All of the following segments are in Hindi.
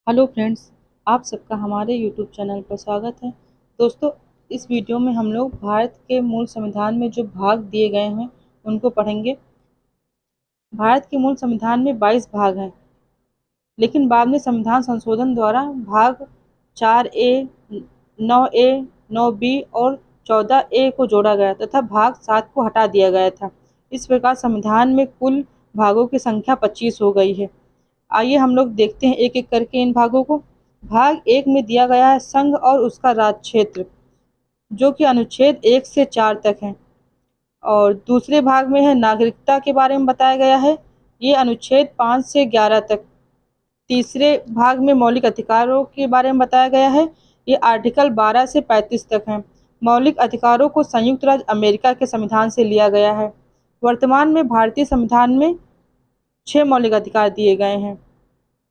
हेलो फ्रेंड्स, आप सबका हमारे यूट्यूब चैनल पर स्वागत है। दोस्तों, इस वीडियो में हम लोग भारत के मूल संविधान में जो भाग दिए गए हैं उनको पढ़ेंगे। भारत के मूल संविधान में 22 भाग हैं, लेकिन बाद में संविधान संशोधन द्वारा भाग 4A, 9A, 9B और 14A को जोड़ा गया तथा भाग 7 को हटा दिया गया था। इस प्रकार संविधान में कुल भागों की संख्या 25 हो गई है। आइए हम लोग देखते हैं एक एक करके इन भागों को। भाग 1 में दिया गया है संघ और उसका राज क्षेत्र, जो कि अनुच्छेद 1 से 4 तक है। और दूसरे भाग में है नागरिकता के बारे में बताया गया है, ये अनुच्छेद 5 से 11 तक। तीसरे भाग में मौलिक अधिकारों के बारे में बताया गया है, ये आर्टिकल 12 से 35 तक है। मौलिक अधिकारों को संयुक्त राज्य अमेरिका के संविधान से लिया गया है। वर्तमान में भारतीय संविधान में 6 मौलिक अधिकार दिए गए हैं।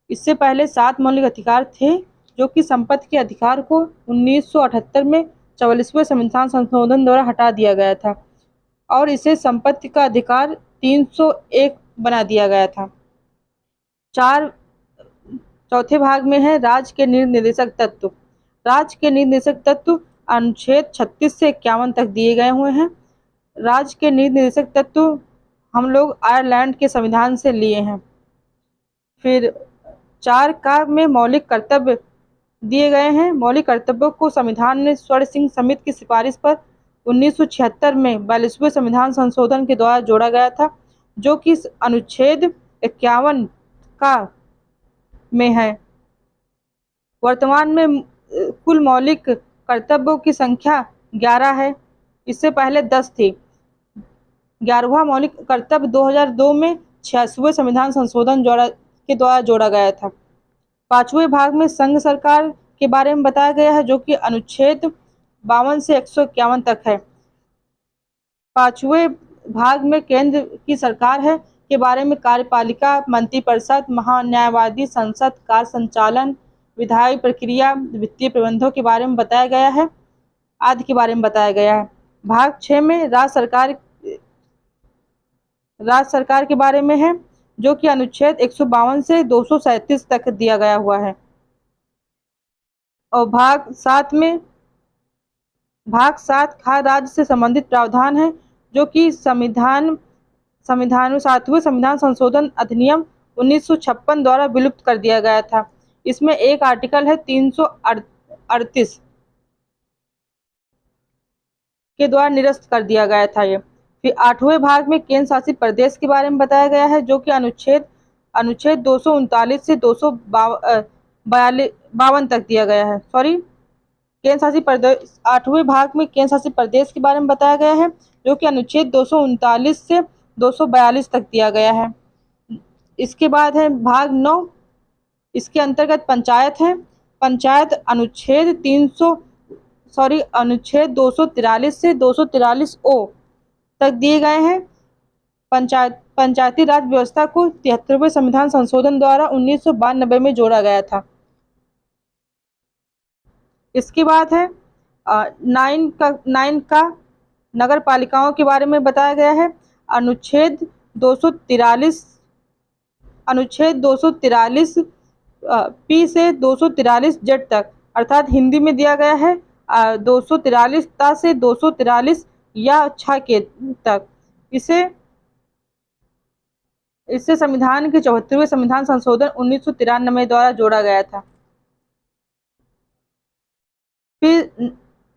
इससे पहले 7 मौलिक अधिकार थे, जो कि संपत्ति के अधिकार को 1978 में 44वें संविधान संशोधन द्वारा हटा दिया गया था और इसे संपत्ति का अधिकार 301 बना दिया गया था। चौथे भाग में है राज्य के निर्देशक तत्व। राज्य के निर्देशक तत्व अनुच्छेद 36 से 51 तक दिए गए हुए हैं। राज्य के निर्देशक तत्व हम लोग आयरलैंड के संविधान से लिए हैं। फिर 4 का में मौलिक कर्तव्य दिए गए हैं। मौलिक कर्तव्यों को संविधान ने स्वर्ण सिंह समिति की सिफारिश पर 1976 में 42वें संविधान संशोधन के द्वारा जोड़ा गया था, जो कि अनुच्छेद 51 का में है। वर्तमान में कुल मौलिक कर्तव्यों की संख्या 11 है, इससे पहले 10 थी। 11वां मौलिक कर्तव्य 2002 में 86वें संविधान संशोधन के द्वारा जोड़ा गया था। 5वें भाग में संघ सरकार के बारे में बताया गया है, जो कि अनुच्छेद 52 से 151 तक है। 5वें भाग में केंद्र की सरकार है के बारे में कार्यपालिका, मंत्रिपरिषद, महान्यायवादी, संसद, कार्य संचालन, विधायी प्रक्रिया, वित्तीय प्रबंधों के बारे में बताया गया है आदि के बारे में बताया गया है। भाग 6 में राज्य सरकार के बारे में है, जो कि अनुच्छेद 152 से 237 तक दिया गया हुआ है। और भाग 7 खाद्य राज्य से संबंधित प्रावधान है, जो कि संविधान 7वें संविधान संशोधन अधिनियम 1956 द्वारा विलुप्त कर दिया गया था। इसमें एक आर्टिकल है 338 के द्वारा निरस्त कर दिया गया था ये। फिर 8वें भाग में केंद्र शासित प्रदेश के बारे में बताया गया है, जो कि अनुच्छेद 239 से 252 तक दिया गया है। केंद्र शासित प्रदेश 8वें भाग में केंद्र शासित प्रदेश के बारे में बताया गया है, जो कि अनुच्छेद 239 से 242 तक दिया गया है। इसके बाद है भाग 9, इसके अंतर्गत पंचायत है। पंचायत अनुच्छेद 243 से 243 ओ तक दिए गए हैं। पंचायती राज व्यवस्था को 73वें संविधान संशोधन द्वारा 1992 में जोड़ा गया था। इसके बाद है 9 का नगर पालिकाओं के बारे में बताया गया है। अनुच्छेद 243 पी से 243 जेड तक, अर्थात हिंदी में दिया गया है 243 ता से 243 या छ के तक। इससे संविधान के 74वें संविधान संशोधन 1993 द्वारा जोड़ा गया था। फिर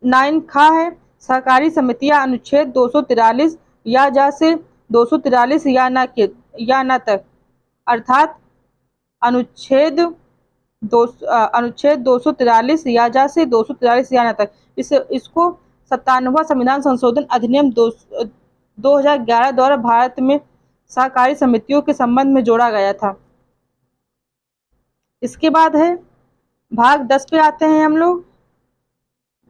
9 खा है सहकारी समितियां, अनुच्छेद 243 या जा से 243 या न तक, अर्थात अनुच्छेद 243 या जा से 243 या न तक। इसको 97वां संविधान संशोधन अधिनियम 2011 द्वारा भारत में सहकारी समितियों के संबंध में जोड़ा गया था। इसके बाद है भाग 10 पे आते हैं हम लोग।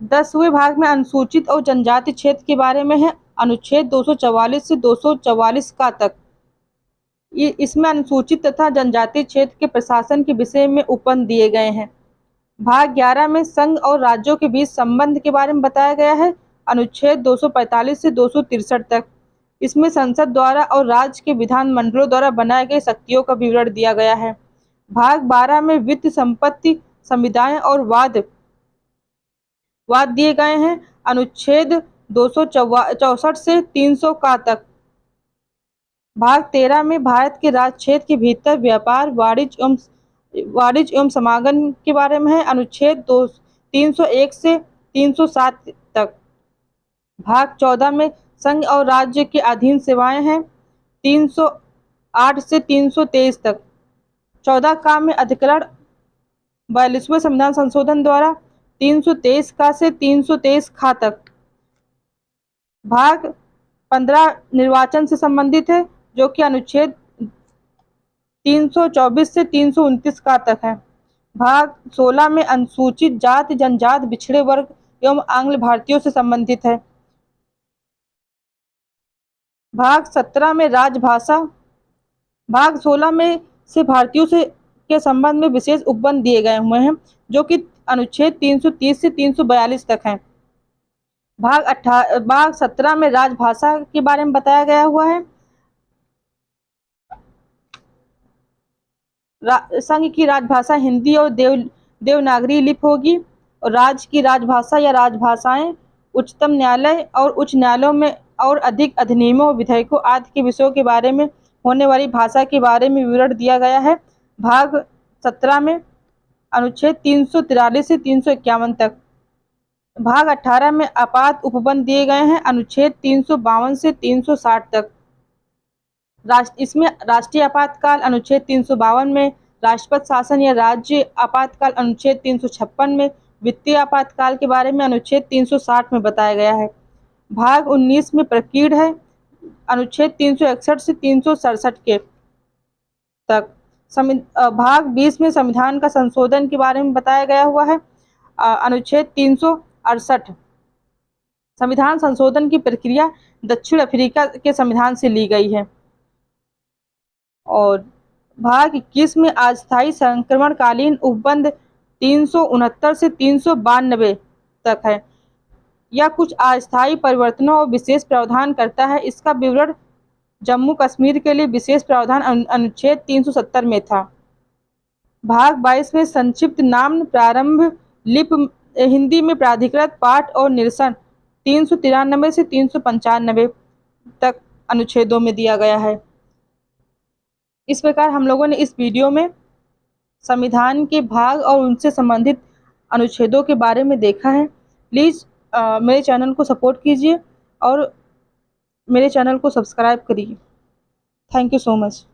10वें भाग में अनुसूचित और जनजाति क्षेत्र के बारे में है, अनुच्छेद 244 से 244 का तक। इसमें अनुसूचित तथा जनजाति क्षेत्र के प्रशासन के विषय में उपबंध दिए गए हैं। भाग 11 में संघ और राज्यों के बीच संबंध के बारे में बताया गया है, अनुच्छेद 245 से 263 तक। इसमें संसद द्वारा और राज्य के विधान मंडलों द्वारा बनाए गए शक्तियों का विवरण दिया गया है। भाग 12 में वित्त, संपत्ति, संविदाएं और वाद दिए गए हैं। अनुच्छेद 264 से 300 का तक। भाग 13 में भारत के राज क्षेत्र के भीतर व्यापार, वाणिज्य एवं समागम के बारे में है। अनुच्छेद 301 से 307 तक। भाग 14 में संघ और राज्य के अधीन सेवाएं हैं। 308 से 323 तक। 14 का में अधिकरण 42वें संविधान संशोधन द्वारा 323 का से 323 खा तक। भाग 15 निर्वाचन से संबंधित है, जो कि अनुच्छेद 324 से 329 का तक है। भाग 16 में अनुसूचित जाति, जनजाति, पिछड़े वर्ग एवं आंग्ल भारतीयों से संबंधित है। भाग 17 में राजभाषा। भाग 16 में से भारतीयों से के संबंध में विशेष उपबंध दिए गए हुए हैं, जो कि अनुच्छेद 330 से 342 तक हैं। भाग 17 में राजभाषा के बारे में बताया गया हुआ है। संघ की राजभाषा हिंदी और देवनागरी लिपि होगी, और राज्य की राजभाषा या राजभाषाएं उच्चतम न्यायालय और उच्च न्यायालयों में और अधिक अधिनियमों, विधेयकों आदि के विषयों के बारे में होने वाली भाषा के बारे में विवरण दिया गया है। भाग 17 में अनुच्छेद 343 से 351 तक। भाग 18 में आपात उपबंध दिए गए हैं। अनुच्छेद 352 से 360 तक। इसमें राष्ट्रीय आपातकाल अनुच्छेद 352 में, राष्ट्रपति शासन या राज्य आपातकाल अनुच्छेद 356 में, वित्तीय आपातकाल के बारे में अनुच्छेद 360 में बताया गया है। भाग 19 में प्रकीर्ण है, अनुच्छेद 361 से 367 के तक। भाग 20 में संविधान का संशोधन के बारे में बताया गया हुआ है। अनुच्छेद 368। संविधान संशोधन की प्रक्रिया दक्षिण अफ्रीका के संविधान से ली गई है। और भाग 21 में अस्थायी संक्रमणकालीन उपबंध 369 से 392 तक है। यह कुछ अस्थायी परिवर्तनों और विशेष प्रावधान करता है। इसका विवरण जम्मू कश्मीर के लिए विशेष प्रावधान अनुच्छेद 370 में था। भाग 22 में संक्षिप्त नाम, प्रारंभ, लिपि, हिंदी में प्राधिकृत पाठ और निरसन 393 से 395 तक अनुच्छेदों में दिया गया है। इस प्रकार हम लोगों ने इस वीडियो में संविधान के भाग और उनसे संबंधित अनुच्छेदों के बारे में देखा है। प्लीज़ मेरे चैनल को सपोर्ट कीजिए और मेरे चैनल को सब्सक्राइब करिए। Thank you so much.